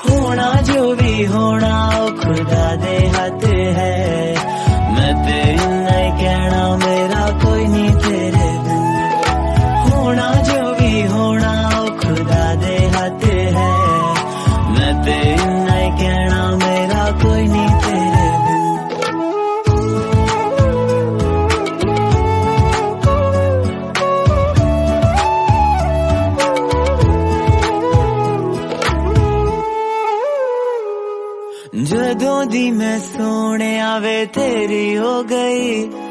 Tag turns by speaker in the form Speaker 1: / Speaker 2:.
Speaker 1: होना जो भी होना ओ खुदा दे हाथ है। मैं ते इन्ना ही कहना मेरा कोई नहीं तेरे बिन। होना जो भी होना ओ खुदा दे हाथ है। मैं ते इन्ना ही कहना मेरा कोई नहीं तेरे बिन। जदों दी मैं सोने आवे तेरी हो गई